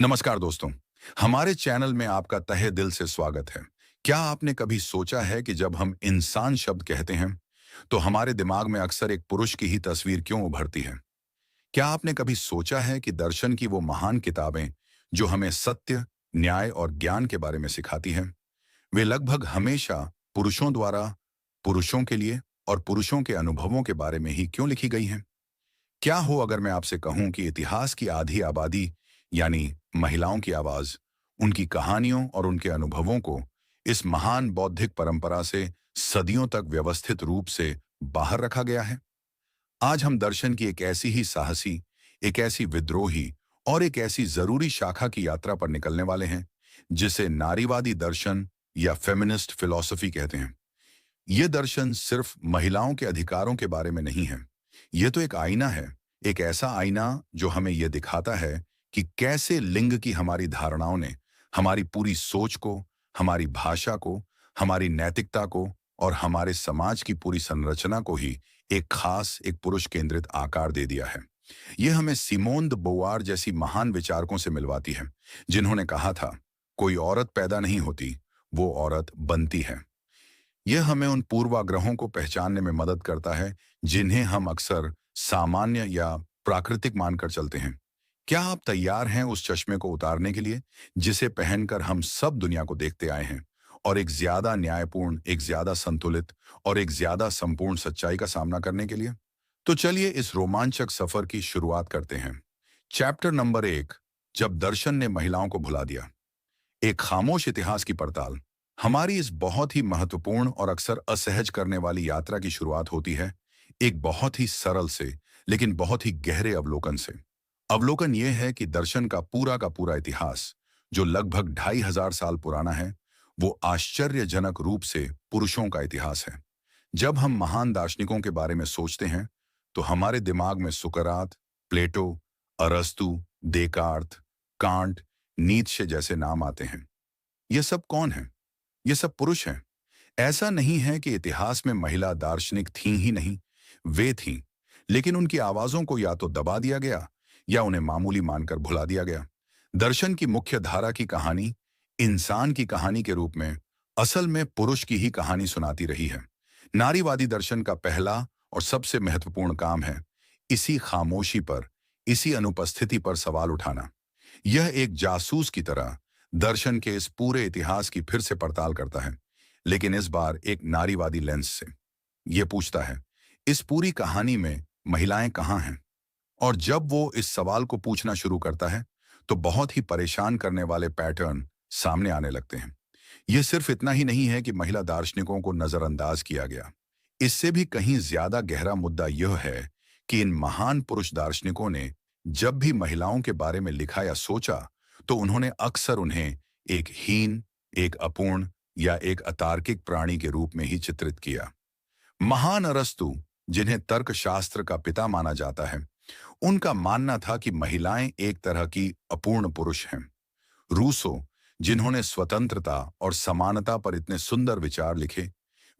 नमस्कार दोस्तों। हमारे चैनल में आपका तहे दिल से स्वागत है। क्या आपने कभी सोचा है कि जब हम इंसान शब्द कहते हैं तो हमारे दिमाग में अक्सर एक पुरुष की ही तस्वीर क्यों उभरती है? क्या आपने कभी सोचा है कि दर्शन की वो महान किताबें जो हमें सत्य, न्याय और ज्ञान के बारे में सिखाती हैं, वे लगभग हमेशा पुरुषों द्वारा, पुरुषों के लिए और पुरुषों के अनुभवों के बारे में ही क्यों लिखी गई हैं? क्या हो अगर मैं आपसे कहूं कि इतिहास की आधी आबादी यानी महिलाओं की आवाज, उनकी कहानियों और उनके अनुभवों को इस महान बौद्धिक परंपरा से सदियों तक व्यवस्थित रूप से बाहर रखा गया है? आज हम दर्शन की एक ऐसी ही साहसी, एक ऐसी विद्रोही और एक ऐसी जरूरी शाखा की यात्रा पर निकलने वाले हैं जिसे नारीवादी दर्शन या फेमिनिस्ट फिलॉसफी कहते हैं। ये दर्शन सिर्फ महिलाओं के अधिकारों के बारे में नहीं है। ये तो एक आईना है, एक ऐसा आईना जो हमें यह दिखाता है कि कैसे लिंग की हमारी धारणाओं ने हमारी पूरी सोच को, हमारी भाषा को, हमारी नैतिकता को और हमारे समाज की पूरी संरचना को ही एक खास, एक पुरुष केंद्रित आकार दे दिया है। यह हमें सिमोन द बोवार जैसी महान विचारकों से मिलवाती है, जिन्होंने कहा था, कोई औरत पैदा नहीं होती, वो औरत बनती है। यह हमें उन पूर्वाग्रहों को पहचानने में मदद करता है जिन्हें हम अक्सर सामान्य या प्राकृतिक मानकर चलते हैं। क्या आप तैयार हैं उस चश्मे को उतारने के लिए जिसे पहनकर हम सब दुनिया को देखते आए हैं और एक ज्यादा न्यायपूर्ण, एक ज्यादा संतुलित और एक ज्यादा संपूर्ण सच्चाई का सामना करने के लिए? तो चलिए इस रोमांचक सफर की शुरुआत करते हैं। चैप्टर नंबर 1, जब दर्शन ने महिलाओं को भुला दिया। एक खामोश इतिहास की पड़ताल। हमारी इस बहुत ही महत्वपूर्ण और अक्सर असहज करने वाली यात्रा की शुरुआत होती है एक बहुत ही सरल से लेकिन बहुत ही गहरे अवलोकन से। अवलोकन यह है कि दर्शन का पूरा इतिहास, जो लगभग 2500 साल पुराना है, वो आश्चर्यजनक रूप से पुरुषों का इतिहास है। जब हम महान दार्शनिकों के बारे में सोचते हैं तो हमारे दिमाग में सुकरात, प्लेटो, अरस्तु, देकार्त, कांट, नीत्शे जैसे नाम आते हैं। ये सब कौन है? ये सब पुरुष हैं। ऐसा नहीं है कि इतिहास में महिला दार्शनिक थीं ही नहीं, वे थीं, लेकिन उनकी आवाजों को या तो दबा दिया गया या उन्हें मामूली मानकर भुला दिया गया। दर्शन की मुख्य धारा की कहानी इंसान की कहानी के रूप में असल में पुरुष की ही कहानी सुनाती रही है। नारीवादी दर्शन का पहला और सबसे महत्वपूर्ण काम है इसी खामोशी पर, इसी अनुपस्थिति पर सवाल उठाना। यह एक जासूस की तरह दर्शन के इस पूरे इतिहास की फिर से पड़ताल करता है, लेकिन इस बार एक नारीवादी लेंस से। यह पूछता है, इस पूरी कहानी में महिलाएं कहाँ हैं? और जब वो इस सवाल को पूछना शुरू करता है तो बहुत ही परेशान करने वाले पैटर्न सामने आने लगते हैं। यह सिर्फ इतना ही नहीं है कि महिला दार्शनिकों को नजरअंदाज किया गया। इससे भी कहीं ज्यादा गहरा मुद्दा यह है कि इन महान पुरुष दार्शनिकों ने जब भी महिलाओं के बारे में लिखा या सोचा तो उन्होंने अक्सर उन्हें एक हीन, एक अपूर्ण या एक अतार्किक प्राणी के रूप में ही चित्रित किया। महान अरस्तु, जिन्हें तर्कशास्त्र का पिता माना जाता है, उनका मानना था कि महिलाएं एक तरह की अपूर्ण पुरुष हैं। रूसो, जिन्होंने स्वतंत्रता और समानता पर इतने सुंदर विचार लिखे,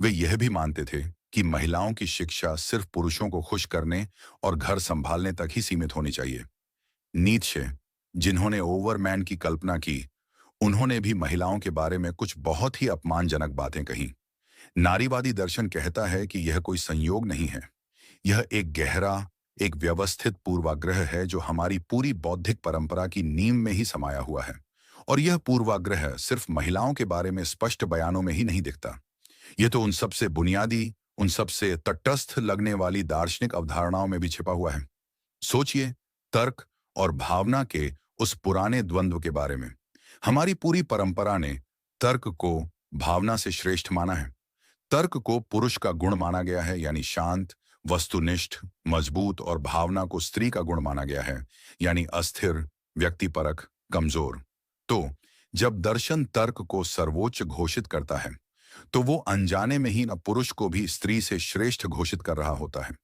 वे यह भी मानते थे कि महिलाओं की शिक्षा सिर्फ पुरुषों को खुश करने और घर संभालने तक ही सीमित होनी चाहिए। नीत्शे, जिन्होंने ओवरमैन की कल्पना की, उन्होंने भी महिलाओं के बारे में कुछ बहुत ही अपमानजनक बातें कही। नारीवादी दर्शन कहता है कि यह कोई संयोग नहीं है, यह एक गहरा, एक व्यवस्थित पूर्वाग्रह है जो हमारी पूरी बौद्धिक परंपरा की नींव में ही समाया हुआ है। और यह पूर्वाग्रह सिर्फ महिलाओं के बारे में स्पष्ट बयानों में ही नहीं दिखता। यह तो उन सबसे बुनियादी, उन सबसे तटस्थ लगने वाली दार्शनिक अवधारणाओं में भी छिपा हुआ है। सोचिए, तर्क और भावना के उस पुराने द्वंद्व के बारे में। हमारी पूरी परंपरा ने तर्क को भावना से श्रेष्ठ माना है। तर्क को पुरुष का गुण माना गया है, यानी शांत, वस्तुनिष्ठ, मजबूत, और भावना को स्त्री का गुण माना गया है, यानी अस्थिर, व्यक्तिपरक, कमजोर। तो जब दर्शन तर्क को सर्वोच्च घोषित करता है तो वो अनजाने में ही न पुरुष को भी स्त्री से श्रेष्ठ घोषित कर रहा होता है।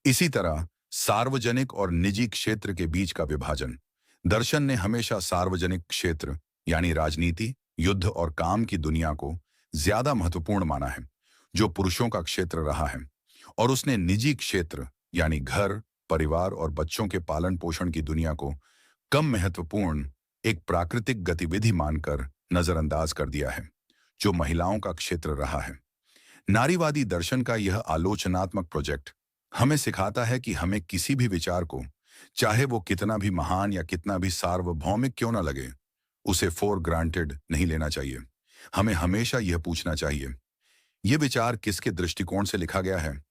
इसी तरह सार्वजनिक और निजी क्षेत्र के बीच का विभाजन। दर्शन ने हमेशा सार्वजनिक क्षेत्र यानी राजनीति, युद्ध और काम की दुनिया को ज्यादा महत्वपूर्ण माना है, जो पुरुषों का क्षेत्र रहा है, और उसने निजी क्षेत्र यानी घर, परिवार और बच्चों के पालन पोषण की दुनिया को कम महत्वपूर्ण एक प्राकृतिक गतिविधि मानकर नजरअंदाज कर दिया है, जो महिलाओं का क्षेत्र रहा है। नारीवादी दर्शन का यह आलोचनात्मक प्रोजेक्ट हमें सिखाता है कि हमें किसी भी विचार को, चाहे वो कितना भी महान या कितना भी सार्वभौमिक क्यों ना लगे, उसे फॉर ग्रांटेड नहीं लेना चाहिए। हमें हमेशा यह पूछना चाहिए, यह विचार किसके दृष्टिकोण से लिखा गया है?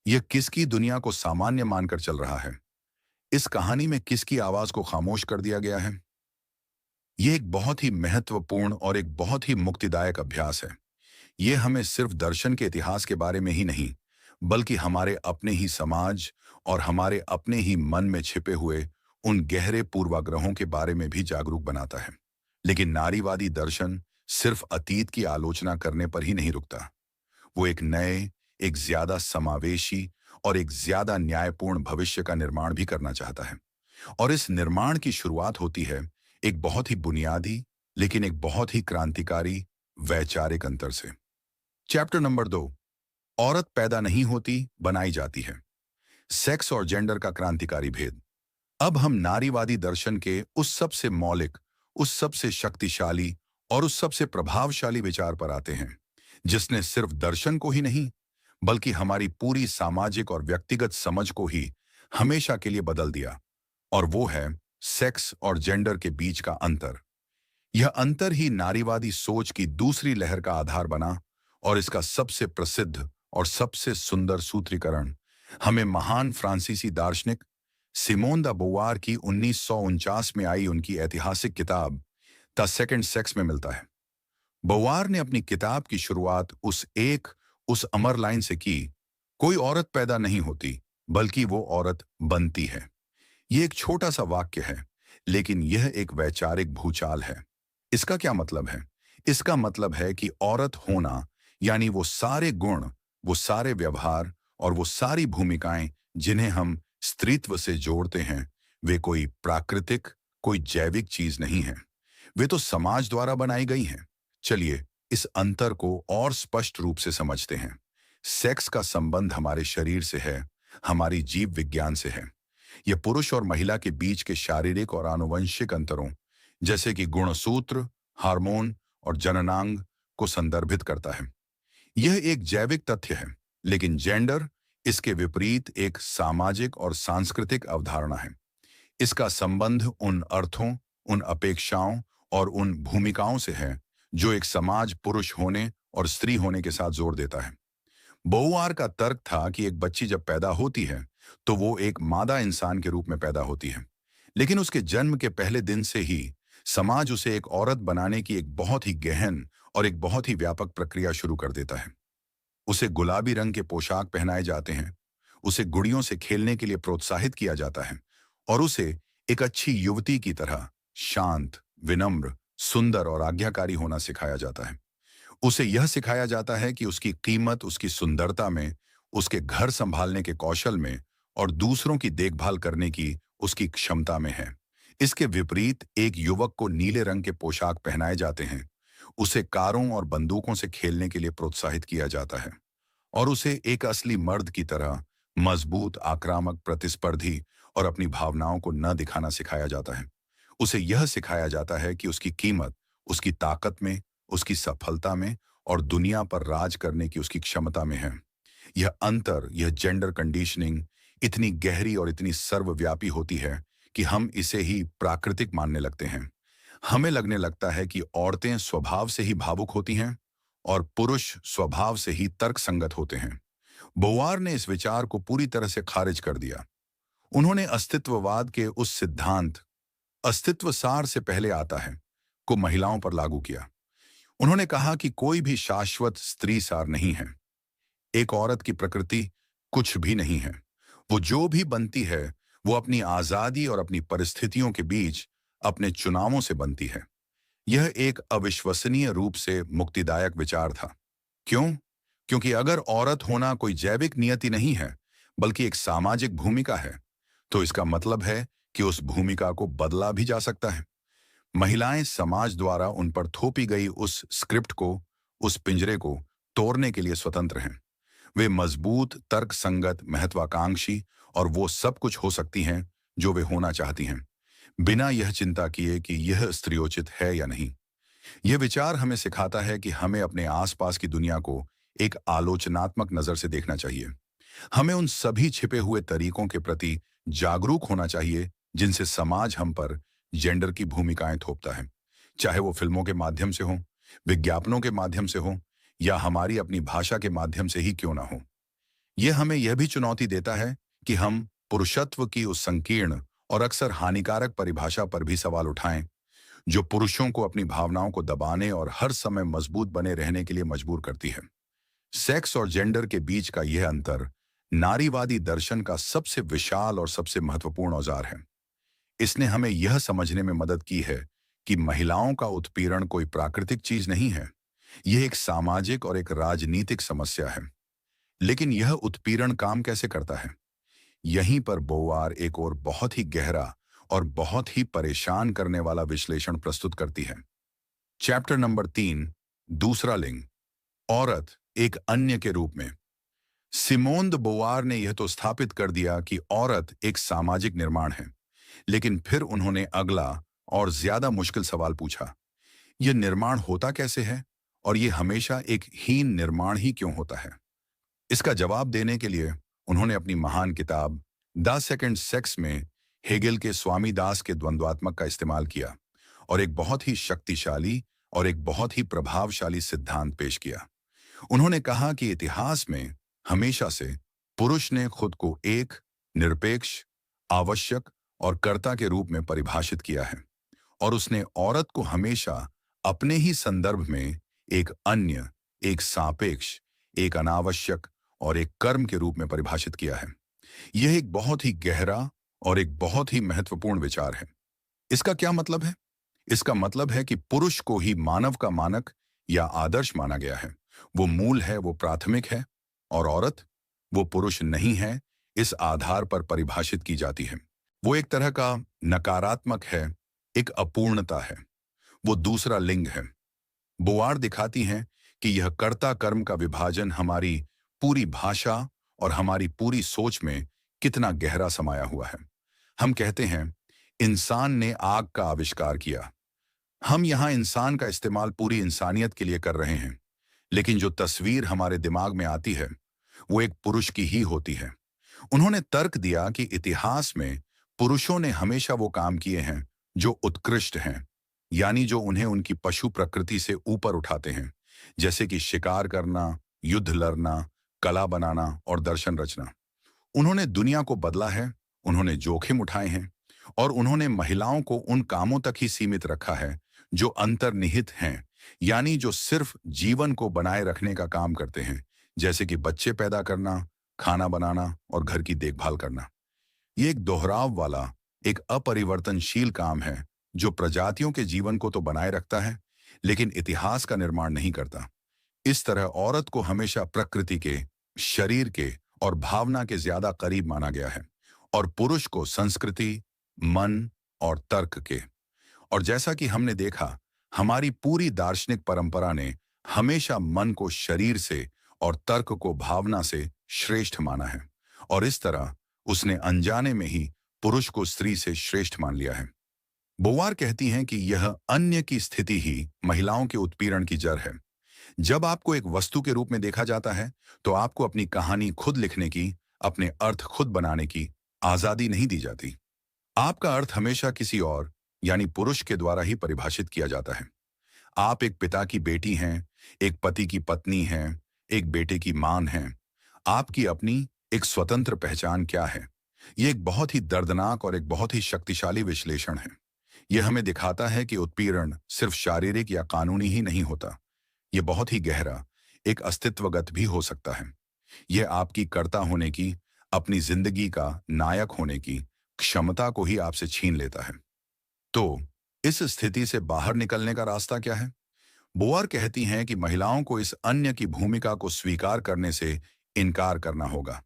यह किसकी दुनिया को सामान्य मानकर चल रहा है? इस कहानी में किसकी आवाज को खामोश कर दिया गया है? यह एक बहुत ही महत्वपूर्ण और एक बहुत ही मुक्तिदायक अभ्यास है। यह हमें सिर्फ दर्शन के इतिहास के बारे में ही नहीं, बल्कि हमारे अपने ही समाज और हमारे अपने ही मन में छिपे हुए उन गहरे पूर्वाग्रहों के बारे में भी जागरूक बनाता है। लेकिन नारीवादी दर्शन सिर्फ अतीत की आलोचना करने पर ही नहीं रुकता। वो एक नए, एक ज्यादा समावेशी और एक ज्यादा न्यायपूर्ण भविष्य का निर्माण भी करना चाहता है। और इस निर्माण की शुरुआत होती है एक बहुत ही बुनियादी, लेकिन एक बहुत ही क्रांतिकारी वैचारिक अंतर से। चैप्टर नंबर 2, औरत पैदा नहीं होती, बनाई जाती है। सेक्स और जेंडर का क्रांतिकारी भेद। अब हम नारीवादी दर्शन के उस सबसे मौलिक, उस सबसे शक्तिशाली और उस सबसे प्रभावशाली विचार पर आते हैं, जिसने सिर्फ दर्शन को ही नहीं, बल्कि हमारी पूरी सामाजिक और व्यक्तिगत समझ को ही हमेशा के लिए बदल दिया। और वो है सेक्स और जेंडर के बीच का अंतर। यह अंतर ही नारीवादी सोच की दूसरी लहर का आधार बना, और इसका सबसे प्रसिद्ध और सबसे सुंदर सूत्रीकरण हमें महान फ्रांसीसी दार्शनिक सिमोन द बोवार की 1949 में आई उनकी ऐतिहासिक किताब द सेकंड सेक्स में मिलता है। बोवार ने अपनी किताब की शुरुआत उस अमर लाइन से की, कोई औरत पैदा नहीं होती, बल्कि वो औरत बनती है। ये एक छोटा सा वाक्य है, लेकिन यह एक वैचारिक भूचाल है। इसका क्या मतलब है? इसका मतलब है कि औरत होना यानी वो सारे गुण, वो सारे व्यवहार और वो सारी भूमिकाएं जिन्हें हम स्त्रीत्व से जोड़ते हैं, वे कोई प्राकृतिक, कोई जैविक चीज नहीं है। वे तो समाज द्वारा बनाई गई हैं। चलिए इस अंतर को और स्पष्ट रूप से समझते हैं। सेक्स का संबंध हमारे शरीर से है, हमारी जीव विज्ञान से है। यह पुरुष और महिला के बीच के शारीरिक और आनुवंशिक अंतरों, जैसे कि गुणसूत्र, हार्मोन और जननांग को संदर्भित करता है। यह एक जैविक तथ्य है, लेकिन जेंडर इसके विपरीत एक सामाजिक और सांस्कृतिक अवधारणा है। इसका संबंध उन अर्थों, उन अपेक्षाओं और उन भूमिकाओं से है जो एक समाज पुरुष होने और स्त्री होने के साथ जोर देता है। बोवार का तर्क था कि एक बच्ची जब पैदा होती है तो वो एक मादा इंसान के रूप में पैदा होती है, लेकिन उसके जन्म के पहले दिन से ही समाज उसे एक औरत बनाने की एक बहुत ही गहन और एक बहुत ही व्यापक प्रक्रिया शुरू कर देता है। उसे गुलाबी रंग के पोशाक पहनाए जाते हैं, उसे गुड़ियों से खेलने के लिए प्रोत्साहित किया जाता है और उसे एक अच्छी युवती की तरह शांत, विनम्र, सुंदर और आज्ञाकारी होना सिखाया जाता है। उसे यह सिखाया जाता है कि उसकी कीमत उसकी सुंदरता में, उसके घर संभालने के कौशल में और दूसरों की देखभाल करने की उसकी क्षमता में है। इसके विपरीत एक युवक को नीले रंग के पोशाक पहनाए जाते हैं, उसे कारों और बंदूकों से खेलने के लिए प्रोत्साहित किया जाता है और उसे एक असली मर्द की तरह मजबूत, आक्रामक, प्रतिस्पर्धी और अपनी भावनाओं को न दिखाना सिखाया जाता है। उसे यह सिखाया जाता है कि उसकी कीमत उसकी ताकत में, उसकी सफलता में और दुनिया पर राज करने की उसकी क्षमता में है। यह अंतर, यह जेंडर कंडीशनिंग इतनी गहरी और इतनी सर्वव्यापी होती है कि हम इसे ही प्राकृतिक मानने लगते हैं। हमें लगने लगता है कि औरतें स्वभाव से ही भावुक होती हैं और पुरुष स्वभाव से ही तर्कसंगत होते हैं। बोवार ने इस विचार को पूरी तरह से खारिज कर दिया। उन्होंने अस्तित्ववाद के उस सिद्धांत, अस्तित्व सार से पहले आता है, को महिलाओं पर लागू किया। उन्होंने कहा कि कोई भी शाश्वत स्त्री सार नहीं है। एक औरत की प्रकृति कुछ भी नहीं है। वो जो भी बनती है वो अपनी आजादी और अपनी परिस्थितियों के बीच अपने चुनावों से बनती है। यह एक अविश्वसनीय रूप से मुक्तिदायक विचार था। क्यों? क्योंकि अगर औरत होना कोई जैविक नियति नहीं है, बल्कि एक सामाजिक भूमिका है, तो इसका मतलब है कि उस भूमिका को बदला भी जा सकता है। महिलाएं समाज द्वारा उन पर थोपी गई उस स्क्रिप्ट को, उस पिंजरे को तोड़ने के लिए स्वतंत्र हैं। वे मजबूत, तर्कसंगत, महत्वाकांक्षी और वो सब कुछ हो सकती हैं जो वे होना चाहती हैं। बिना यह चिंता किए कि यह स्त्रियोचित है या नहीं। यह विचार हमें सिखाता है कि हमें अपने आसपास की दुनिया को एक आलोचनात्मक नजर से देखना चाहिए। हमें उन सभी छिपे हुए तरीकों के प्रति जागरूक होना चाहिए जिनसे समाज हम पर जेंडर की भूमिकाएं थोपता है, चाहे वो फिल्मों के माध्यम से हो, विज्ञापनों के माध्यम से हो, या हमारी अपनी भाषा के माध्यम से ही क्यों ना हो। यह हमें यह भी चुनौती देता है कि हम पुरुषत्व की उस संकीर्ण और अक्सर हानिकारक परिभाषा पर भी सवाल उठाएं जो पुरुषों को अपनी भावनाओं को दबाने और हर समय मजबूत बने रहने के लिए मजबूर करती है। सेक्स और जेंडर के बीच का यह अंतर नारीवादी दर्शन का सबसे विशाल और सबसे महत्वपूर्ण औजार है। इसने हमें यह समझने में मदद की है कि महिलाओं का उत्पीड़न कोई प्राकृतिक चीज नहीं है, यह एक सामाजिक और एक राजनीतिक समस्या है। लेकिन यह उत्पीड़न काम कैसे करता है? यहीं पर बोवार एक और बहुत ही गहरा और बहुत ही परेशान करने वाला विश्लेषण प्रस्तुत करती है। चैप्टर नंबर 3, दूसरा लिंग, औरत एक अन्य के रूप में। सिमोन द बोवार ने यह तो स्थापित कर दिया कि औरत एक सामाजिक निर्माण है, लेकिन फिर उन्होंने अगला और ज्यादा मुश्किल सवाल पूछा, यह निर्माण होता कैसे है और यह हमेशा एक हीन निर्माण ही क्यों होता है? इसका जवाब देने के लिए उन्होंने अपनी महान किताब द सेकंड सेक्स में हेगेल के स्वामी दास के द्वंद्वात्मक का इस्तेमाल किया और एक बहुत ही शक्तिशाली और एक बहुत ही प्रभावशाली सिद्धांत पेश किया। उन्होंने कहा कि इतिहास में हमेशा से पुरुष ने खुद को एक निरपेक्ष, आवश्यक और कर्ता के रूप में परिभाषित किया है और उसने औरत को हमेशा अपने ही संदर्भ में एक अन्य, एक सापेक्ष, एक अनावश्यक और एक कर्म के रूप में परिभाषित किया है। यह एक बहुत ही गहरा और एक बहुत ही महत्वपूर्ण विचार है। इसका क्या मतलब है? इसका मतलब है कि पुरुष को ही मानव का मानक या आदर्श माना गया है। वो मूल है, वो प्राथमिक है, और औरत वो पुरुष नहीं है, इस आधार पर परिभाषित की जाती है। वो एक तरह का नकारात्मक है, एक अपूर्णता है, वो दूसरा लिंग है। बोवार दिखाती हैं कि यह कर्ता कर्म का विभाजन हमारी पूरी भाषा और हमारी पूरी सोच में कितना गहरा समाया हुआ है। हम कहते हैं इंसान ने आग का आविष्कार किया। हम यहाँ इंसान का इस्तेमाल पूरी इंसानियत के लिए कर रहे हैं, लेकिन जो तस्वीर हमारे दिमाग में आती है वो एक पुरुष की ही होती है। उन्होंने तर्क दिया कि इतिहास में पुरुषों ने हमेशा वो काम किए हैं जो उत्कृष्ट हैं, यानी जो उन्हें उनकी पशु प्रकृति से ऊपर उठाते हैं, जैसे कि शिकार करना, युद्ध लड़ना, कला बनाना और दर्शन रचना। उन्होंने दुनिया को बदला है, उन्होंने जोखिम उठाए हैं और उन्होंने महिलाओं को उन कामों तक ही सीमित रखा है जो अंतर्निहित हैं, यानी जो सिर्फ जीवन को बनाए रखने का काम करते हैं, जैसे कि बच्चे पैदा करना, खाना बनाना और घर की देखभाल करना। ये एक दोहराव वाला, एक अपरिवर्तनशील काम है जो प्रजातियों के जीवन को तो बनाए रखता है, लेकिन इतिहास का निर्माण नहीं करता। इस तरह औरत को हमेशा प्रकृति के, शरीर के और भावना के ज्यादा करीब माना गया है और पुरुष को संस्कृति, मन और तर्क के। और जैसा कि हमने देखा, हमारी पूरी दार्शनिक परंपरा ने हमेशा मन को शरीर से और तर्क को भावना से श्रेष्ठ माना है, और इस तरह उसने अनजाने में ही पुरुष को स्त्री से श्रेष्ठ मान लिया है। बोवार कहती हैं कि यह अन्य की स्थिति ही महिलाओं के उत्पीड़न की जड़ है। जब आपको एक वस्तु के रूप में देखा जाता है तो आपको अपनी कहानी खुद लिखने की, अपने अर्थ खुद बनाने की आजादी नहीं दी जाती। आपका अर्थ हमेशा किसी और, यानी पुरुष के द्वारा ही परिभाषित किया जाता है। आप एक पिता की बेटी हैं, एक पति की पत्नी हैं, एक बेटे की मां हैं। आपकी अपनी एक स्वतंत्र पहचान क्या है? यह एक बहुत ही दर्दनाक और एक बहुत ही शक्तिशाली विश्लेषण है। यह हमें दिखाता है कि उत्पीड़न सिर्फ शारीरिक या कानूनी ही नहीं होता, यह बहुत ही गहरा, एक अस्तित्वगत भी हो सकता है। यह आपकी कर्ता होने की, अपनी जिंदगी का नायक होने की क्षमता को ही आपसे छीन लेता है। तो इस स्थिति से बाहर निकलने का रास्ता क्या है? बोअर कहती हैं कि महिलाओं को इस अन्य की भूमिका को स्वीकार करने से इनकार करना होगा।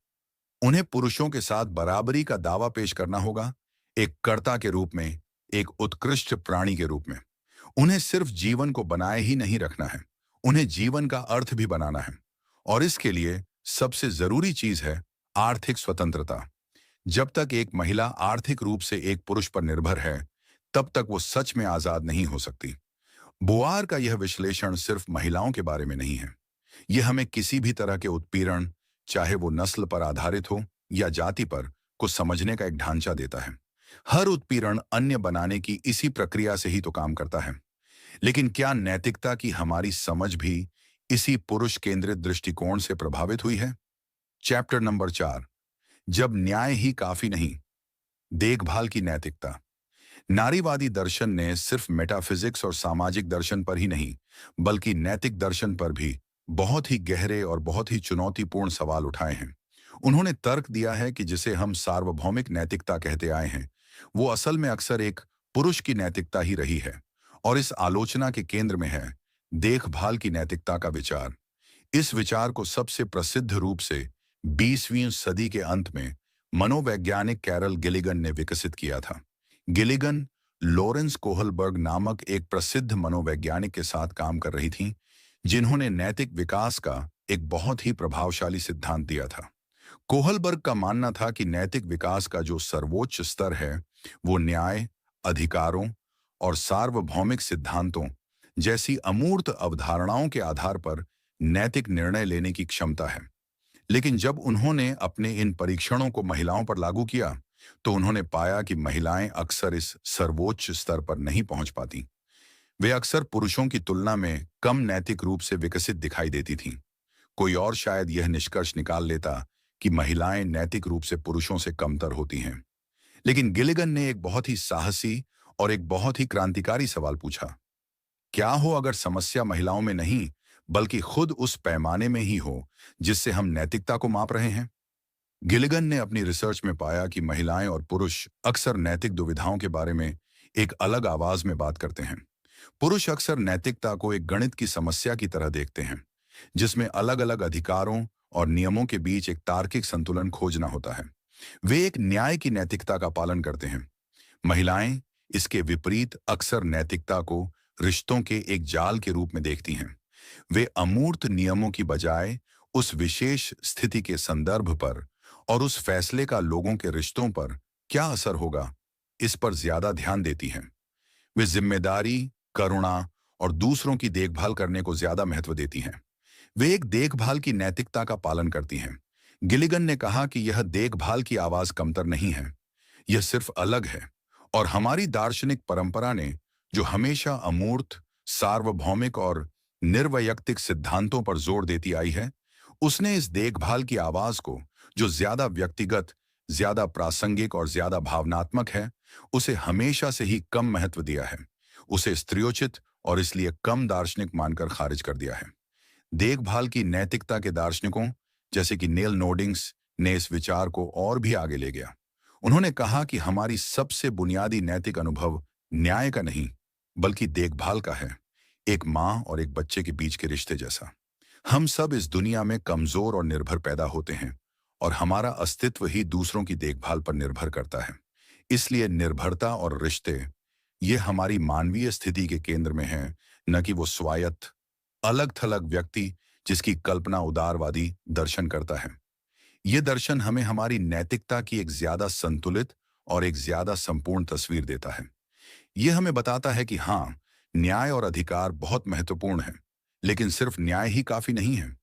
उन्हें पुरुषों के साथ बराबरी का दावा पेश करना होगा, एक कर्ता के रूप में, एक उत्कृष्ट प्राणी के रूप में। उन्हें सिर्फ जीवन को बनाए ही नहीं रखना है, उन्हें जीवन का अर्थ भी बनाना है। और इसके लिए सबसे जरूरी चीज है आर्थिक स्वतंत्रता। जब तक एक महिला आर्थिक रूप से एक पुरुष पर निर्भर है, तब तक वो सच में आजाद नहीं हो सकती। बोआर का यह विश्लेषण सिर्फ महिलाओं के बारे में नहीं है। यह हमें किसी भी तरह के उत्पीड़न, चाहे वो नस्ल पर आधारित हो या जाति पर, को समझने का एक ढांचा देता है। हर उत्पीड़न अन्य बनाने की इसी प्रक्रिया से ही तो काम करता है। लेकिन क्या नैतिकता की हमारी समझ भी इसी पुरुष केंद्रित दृष्टिकोण से प्रभावित हुई है? चैप्टर नंबर 4, जब न्याय ही काफी नहीं, देखभाल की नैतिकता। नारीवादी दर्शन ने सिर्फ मेटाफिजिक्स और सामाजिक दर्शन पर ही नहीं, बल्कि नैतिक दर्शन पर भी बहुत ही गहरे और बहुत ही चुनौतीपूर्ण सवाल उठाए हैं। उन्होंने तर्क दिया है कि जिसे हम सार्वभौमिक नैतिकता कहते आए हैं, वो असल में अक्सर एक पुरुष की नैतिकता ही रही है। और इस आलोचना के केंद्र में है देखभाल की नैतिकता का विचार। इस विचार को सबसे प्रसिद्ध रूप से 20वीं सदी के अंत में मनोवैज्ञानिक कैरल गिलिगन ने विकसित किया था। गिलिगन लॉरेंस कोहलबर्ग नामक एक प्रसिद्ध मनोवैज्ञानिक के साथ काम कर रही थीं, जिन्होंने नैतिक विकास का एक बहुत ही प्रभावशाली सिद्धांत दिया था। कोहलबर्ग का मानना था कि नैतिक विकास का जो सर्वोच्च स्तर है, वो न्याय, अधिकारों और सार्वभौमिक सिद्धांतों जैसी अमूर्त अवधारणाओं के आधार पर नैतिक निर्णय लेने की क्षमता है। लेकिन जब उन्होंने अपने इन परीक्षणों को महिलाओं पर लागू किया, तो उन्होंने पाया कि महिलाएं अक्सर इस सर्वोच्च स्तर पर नहीं पहुंच पाती। वे अक्सर पुरुषों की तुलना में कम नैतिक रूप से विकसित दिखाई देती थीं। कोई और शायद यह निष्कर्ष निकाल लेता कि महिलाएं नैतिक रूप से पुरुषों से कमतर होती हैं। लेकिन गिलिगन ने एक बहुत ही साहसी और एक बहुत ही क्रांतिकारी सवाल पूछा। क्या हो अगर समस्या महिलाओं में नहीं, बल्कि खुद उस पैमाने में ही हो जिससे हम नैतिकता को माप रहे हैं? गिलिगन ने अपनी रिसर्च में पाया कि महिलाएं और पुरुष अक्सर नैतिक दुविधाओं के बारे में एक अलग आवाज में बात करते हैं। पुरुष अक्सर नैतिकता को एक गणित की समस्या की तरह देखते हैं, जिसमें अलग अलग अधिकारों और नियमों के बीच एक तार्किक संतुलन खोजना होता है। वे एक न्याय की नैतिकता का पालन करते हैं। महिलाएं इसके विपरीत अक्सर नैतिकता को रिश्तों के एक जाल के रूप में देखती हैं। वे अमूर्त नियमों की बजाय उस विशेष स्थिति के संदर्भ पर और उस फैसले का लोगों के रिश्तों पर क्या असर होगा, इस पर ज्यादा ध्यान देती हैं। वे जिम्मेदारी, करुणा और दूसरों की देखभाल करने को ज्यादा महत्व देती हैं। वे एक देखभाल की नैतिकता का पालन करती हैं। गिलिगन ने कहा कि यह देखभाल की आवाज कमतर नहीं है, यह सिर्फ अलग है। और हमारी दार्शनिक परंपरा ने, जो हमेशा अमूर्त, सार्वभौमिक और निर्वैयक्तिक सिद्धांतों पर जोर देती आई है, उसने इस देखभाल की आवाज को, जो ज्यादा व्यक्तिगत, ज्यादा प्रासंगिक और ज्यादा भावनात्मक है, उसे हमेशा से ही कम महत्व दिया है। उसे स्त्रियोचित और इसलिए कम दार्शनिक मानकर खारिज कर दिया है। देखभाल की नैतिकता के दार्शनिकों जैसे कि नेल नोडिंग्स ने इस विचार को और भी आगे ले गया। उन्होंने कहा कि हमारी सबसे बुनियादी नैतिक अनुभव न्याय का नहीं, बल्कि देखभाल का है, एक माँ और एक बच्चे के बीच के रिश्ते जैसा। हम सब इस दुनिया में कमजोर और निर्भर पैदा होते हैं, और हमारा अस्तित्व ही दूसरों की देखभाल पर निर्भर करता है। इसलिए निर्भरता और रिश्ते, ये हमारी मानवीय स्थिति के केंद्र में हैं, न कि वो स्वायत्त, अलग-थलग व्यक्ति जिसकी कल्पना उदारवादी दर्शन करता है। ये दर्शन हमें हमारी नैतिकता की एक ज्यादा संतुलित और एक ज्यादा संपूर्ण तस्वीर देता है। ये हमें बताता है कि हाँ, न्याय और अधिकार बहुत महत्वपूर्ण है, लेकिन सिर्फ न्याय ही काफी नहीं है।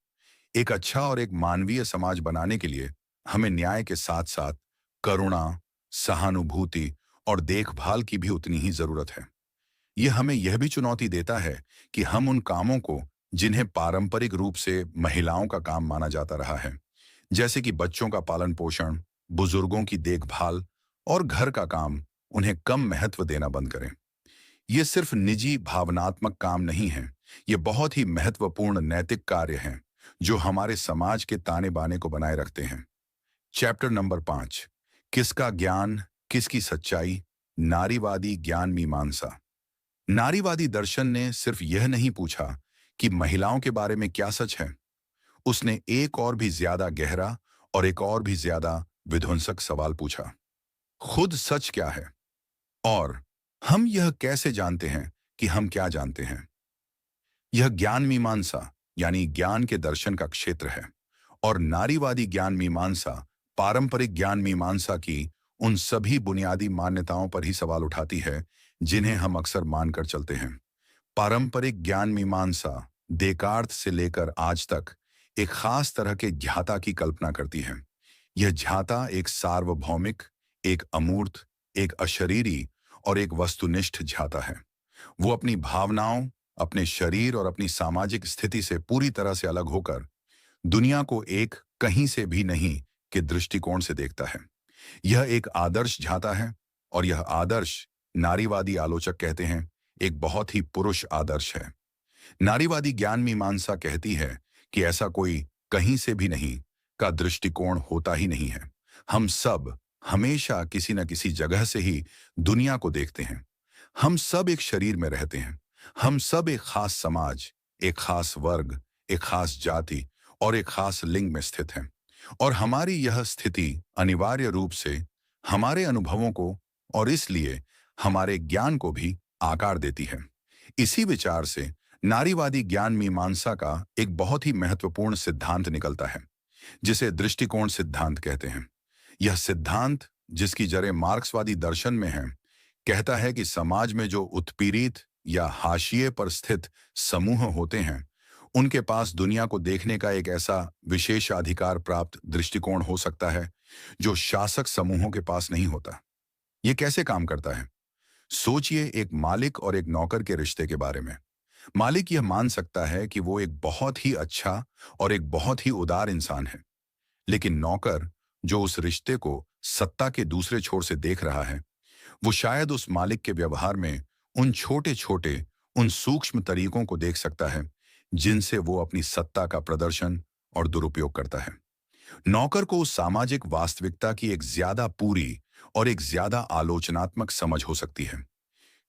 एक अच्छा और एक मानवीय समाज बनाने के लिए हमें न्याय के साथ साथ करुणा, सहानुभूति और देखभाल की भी उतनी ही जरूरत है। यह हमें यह भी चुनौती देता है कि हम उन कामों को, जिन्हें पारंपरिक रूप से महिलाओं का काम माना जाता रहा है, जैसे कि बच्चों का पालन पोषण, बुजुर्गों की देखभाल और घर का काम, उन्हें कम महत्व देना बंद करें। ये सिर्फ निजी भावनात्मक काम नहीं है, ये बहुत ही महत्वपूर्ण नैतिक कार्य हैं, जो हमारे समाज के ताने बाने को बनाए रखते हैं। चैप्टर नंबर 5, किसका ज्ञान, किसकी सच्चाई, नारीवादी ज्ञान मीमांसा। नारीवादी दर्शन ने सिर्फ यह नहीं पूछा कि महिलाओं के बारे में क्या सच है, उसने एक और भी ज्यादा गहरा और एक और भी ज्यादा विध्वंसक सवाल पूछा। खुद सच क्या है, और हम यह कैसे जानते हैं कि हम क्या जानते हैं? यह ज्ञान मीमांसा यानी ज्ञान के दर्शन का क्षेत्र है, और नारीवादी ज्ञान मीमांसा पारंपरिक ज्ञान मीमांसा की उन सभी बुनियादी मान्यताओं पर ही सवाल उठाती है जिन्हें हम अक्सर मानकर चलते हैं। पारंपरिक ज्ञान मीमांसा देकार्त से लेकर आज तक एक खास तरह के ज्ञाता की कल्पना करती है। यह ज्ञाता एक सार्वभौमिक, एक अमूर्त, एक अशरीरी और एक वस्तुनिष्ठ ज्ञाता है। वो अपनी भावनाओं, अपने शरीर और अपनी सामाजिक स्थिति से पूरी तरह से अलग होकर दुनिया को एक कहीं से भी नहीं के दृष्टिकोण से देखता है। यह एक आदर्श झाता है और यह आदर्श नारीवादी आलोचक कहते हैं एक बहुत ही पुरुष आदर्श है। नारीवादी ज्ञान मीमांसा कहती है कि ऐसा कोई कहीं से भी नहीं का दृष्टिकोण होता ही नहीं है। हम सब हमेशा किसी न किसी जगह से ही दुनिया को देखते हैं। हम सब एक शरीर में रहते हैं। हम सब एक खास समाज, एक खास वर्ग, एक खास जाति और एक खास लिंग में स्थित हैं। और हमारी यह स्थिति अनिवार्य रूप से हमारे अनुभवों को और इसलिए हमारे ज्ञान को भी आकार देती है। इसी विचार से नारीवादी ज्ञान मीमांसा का एक बहुत ही महत्वपूर्ण सिद्धांत निकलता है, जिसे दृष्टिकोण सिद्धांत कहते हैं। यह सिद्धांत, जिसकी जड़ें मार्क्सवादी दर्शन में हैं, कहता है कि समाज में जो उत्पीड़ित या हाशिए पर स्थित समूह होते हैं, उनके पास दुनिया को देखने का एक ऐसा विशेषाधिकार प्राप्त दृष्टिकोण हो सकता है जो शासक समूहों के पास नहीं होता। ये कैसे काम करता है? सोचिए एक मालिक और एक नौकर के रिश्ते के बारे में। मालिक यह मान सकता है कि वो एक बहुत ही अच्छा और एक बहुत ही उदार इंसान है, लेकिन नौकर, जो उस रिश्ते को सत्ता के दूसरे छोर से देख रहा है, वो शायद उस मालिक के व्यवहार में उन छोटे छोटे, उन सूक्ष्म तरीकों को देख सकता है जिनसे वो अपनी सत्ता का प्रदर्शन और दुरुपयोग करता है। नौकर को उस सामाजिक वास्तविकता की एक ज्यादा पूरी और एक ज्यादा आलोचनात्मक समझ हो सकती है,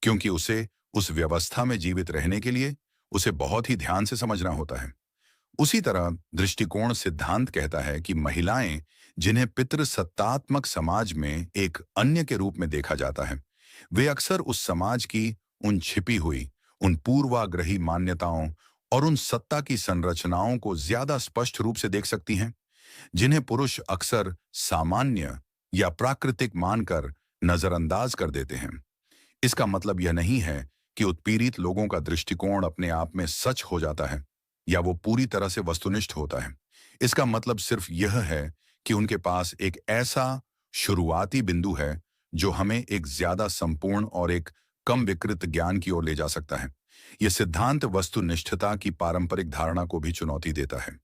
क्योंकि उसे उस व्यवस्था में जीवित रहने के लिए उसे बहुत ही ध्यान से समझना होता है। उसी तरह दृष्टिकोण सिद्धांत कहता है कि महिलाएं, जिन्हें पितृसत्तात्मक समाज में एक अन्य के रूप में देखा जाता है, वे अक्सर उस समाज की उन छिपी हुई, उन पूर्वाग्रही मान्यताओं और उन सत्ता की संरचनाओं को ज्यादा स्पष्ट रूप से देख सकती हैं, जिन्हें पुरुष अक्सर सामान्य या प्राकृतिक मानकर नजरअंदाज कर देते हैं। इसका मतलब यह नहीं है कि उत्पीड़ित लोगों का दृष्टिकोण अपने आप में सच हो जाता है या वो पूरी तरह से वस्तुनिष्ठ होता है। इसका मतलब सिर्फ यह है कि उनके पास एक ऐसा शुरुआती बिंदु है जो हमें एक ज्यादा संपूर्ण और एक कम विकृत ज्ञान की ओर ले जा सकता है। यह सिद्धांत वस्तुनिष्ठता की पारंपरिक धारणा को भी चुनौती देता है।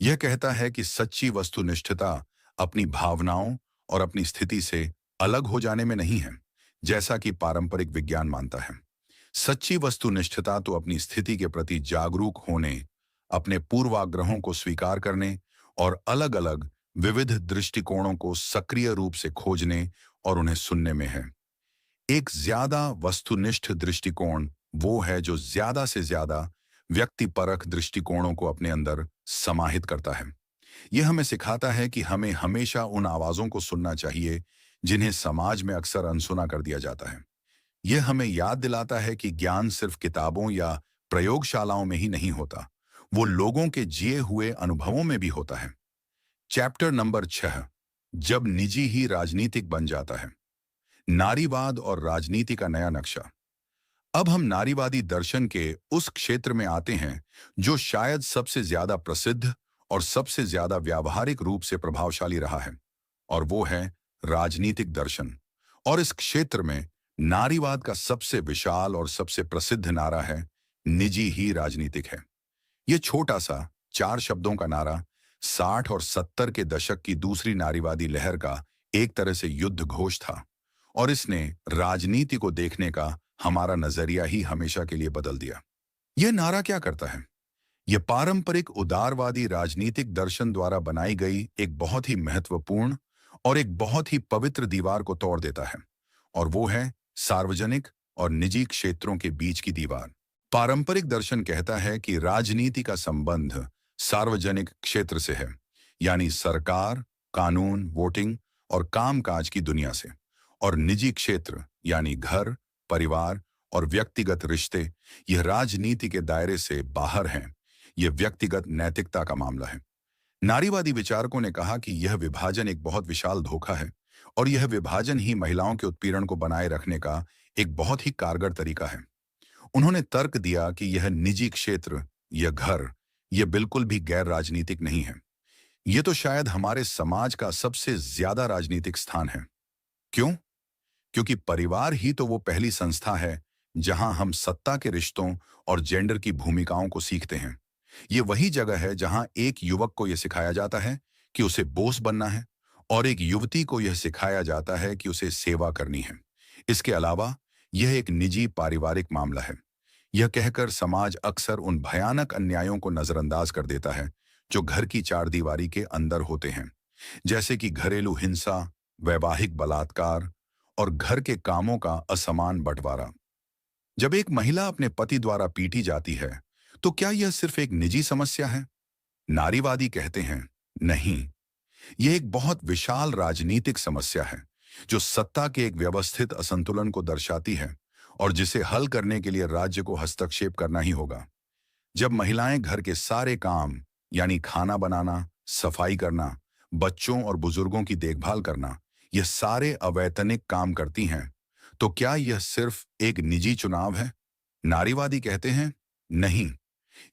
यह कहता है कि सच्ची वस्तुनिष्ठता अपनी भावनाओं और अपनी स्थिति से अलग हो जाने में नहीं है, जैसा कि पारंपरिक विज्ञान मानता है। सच्ची वस्तुनिष्ठता तो अपनी स्थिति के प्रति जागरूक होने, अपने पूर्वाग्रहों को स्वीकार करने और अलग अलग विविध दृष्टिकोणों को सक्रिय रूप से खोजने और उन्हें सुनने में है। एक ज्यादा वस्तुनिष्ठ दृष्टिकोण वो है जो ज्यादा से ज्यादा व्यक्तिपरक दृष्टिकोणों को अपने अंदर समाहित करता है। यह हमें सिखाता है कि हमें हमेशा उन आवाजों को सुनना चाहिए जिन्हें समाज में अक्सर अनसुना कर दिया जाता है। यह हमें याद दिलाता है कि ज्ञान सिर्फ किताबों या प्रयोगशालाओं में ही नहीं होता, वो लोगों के जिए हुए अनुभवों में भी होता है। चैप्टर नंबर 6, जब निजी ही राजनीतिक बन जाता है। नारीवाद और राजनीति का नया नक्शा। अब हम नारीवादी दर्शन के उस क्षेत्र में आते हैं जो शायद सबसे ज्यादा प्रसिद्ध और सबसे ज्यादा व्यावहारिक रूप से प्रभावशाली रहा है, और वो है राजनीतिक दर्शन। और इस क्षेत्र में नारीवाद का सबसे विशाल और सबसे प्रसिद्ध नारा है, निजी ही राजनीतिक है। यह छोटा सा 4 शब्दों का नारा 60 और 70 के दशक की दूसरी नारीवादी लहर का एक तरह से युद्ध घोष था, और इसने राजनीति को देखने का हमारा नजरिया ही हमेशा के लिए बदल दिया। यह नारा क्या करता है? यह पारंपरिक उदारवादी राजनीतिक दर्शन द्वारा बनाई गई एक बहुत ही महत्वपूर्ण और एक बहुत ही पवित्र दीवार को तोड़ देता है, और वो है सार्वजनिक और निजी क्षेत्रों के बीच की दीवार। पारंपरिक दर्शन कहता है कि राजनीति का संबंध सार्वजनिक क्षेत्र से है, यानी सरकार, कानून, वोटिंग और कामकाज की दुनिया से, और निजी क्षेत्र यानी घर, परिवार और व्यक्तिगत रिश्ते यह राजनीति के दायरे से बाहर हैं। यह व्यक्तिगत नैतिकता का मामला है। नारीवादी विचारकों ने कहा कि यह विभाजन एक बहुत विशाल धोखा है, और यह विभाजन ही महिलाओं के उत्पीड़न को बनाए रखने का एक बहुत ही कारगर तरीका है। उन्होंने तर्क दिया कि यह निजी क्षेत्र, यह घर, यह बिल्कुल भी गैर राजनीतिक नहीं है। यह तो शायद हमारे समाज का सबसे ज्यादा राजनीतिक स्थान है। क्यों? क्योंकि परिवार ही तो वो पहली संस्था है जहां हम सत्ता के रिश्तों और जेंडर की भूमिकाओं को सीखते हैं। ये वही जगह है जहां एक युवक को यह सिखाया जाता है कि उसे बॉस बनना है और एक युवती को यह सिखाया जाता है कि उसे सेवा करनी है। इसके अलावा यह एक निजी पारिवारिक मामला है। यह कहकर समाज अक्सर उन भयानक अन्यायों को नजरअंदाज कर देता है जो घर की चार दीवारी के अंदर होते हैं, जैसे कि घरेलू हिंसा, वैवाहिक बलात्कार और घर के कामों का असमान बंटवारा। जब एक महिला अपने पति द्वारा पीटी जाती है, तो क्या यह सिर्फ एक निजी समस्या है? नारीवादी कहते हैं, नहीं, यह एक बहुत विशाल राजनीतिक समस्या है जो सत्ता के एक व्यवस्थित असंतुलन को दर्शाती है और जिसे हल करने के लिए राज्य को हस्तक्षेप करना ही होगा। जब महिलाएं घर के सारे काम, यानी खाना बनाना, सफाई करना, बच्चों और बुजुर्गों की देखभाल करना, ये सारे अवैतनिक काम करती हैं, तो क्या यह सिर्फ एक निजी चुनाव है? नारीवादी कहते हैं, नहीं,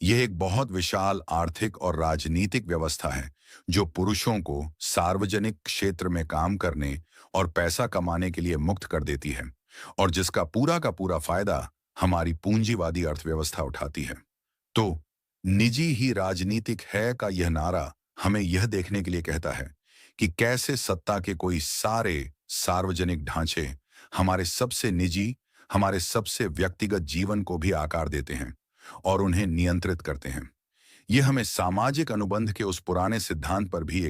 यह एक बहुत विशाल आर्थिक और राजनीतिक व्यवस्था है जो पुरुषों को सार्वजनिक क्षेत्र में काम करने और पैसा कमाने के लिए मुक्त कर देती है और जिसका पूरा का पूरा फायदा हमारी पूंजीवादी अर्थव्यवस्था उठाती है। तो निजी ही राजनीतिक है का यह नारा हमें यह देखने के लिए कहता है कि कैसे सत्ता के कोई सारे सार्वजनिक ढांचे हमारे सबसे निजी, हमारे सबसे व्यक्तिगत जीवन को भी आकार देते हैं और उन्हें नियंत्रित करते हैं। यह हमें सामाजिक अनुबंध के उस पुराने सिद्धांत पर भी